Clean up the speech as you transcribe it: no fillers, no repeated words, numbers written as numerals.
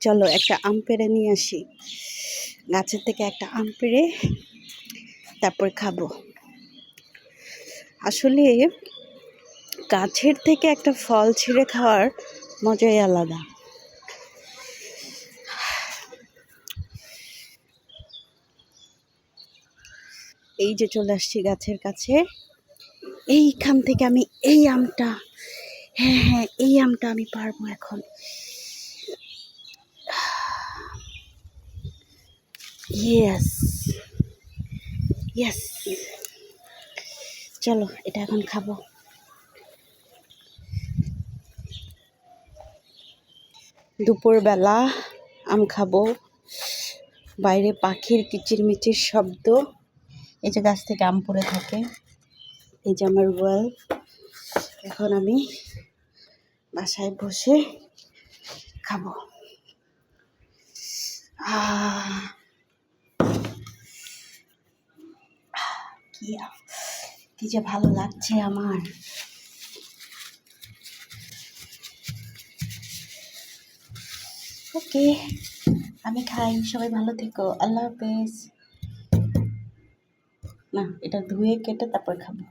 চলো একটা আম পেড়ে নিয়ে আসি, গাছের থেকে একটা আম পেড়ে তারপর খাবো। আসলে গাছের থেকে একটা ফল ছিঁড়ে খাওয়ার মজাই আলাদা। এই যে চলে আসছি গাছের কাছে, এইখান থেকে আমি এই আমটা, হ্যাঁ এই আমটা আমি পারবো এখন। ইয়েস ইয়েস, চলো এটা এখন খাবো। দুপুরবেলা আম খাবো, বাইরে পাখির কিচিরমিচির শব্দ, এই যে গাছ থেকে আম পড়ে থাকে, এই যে আমার ওয়াল। এখন আমি বাসায় বসে খাবো। কি যে ভালো লাগছে আমার। ওকে, আমি খাই, সবাই ভালো থেকো, আল্লাহ হাফেজ। না, এটা ধুয়ে কেটে তারপর খাবো।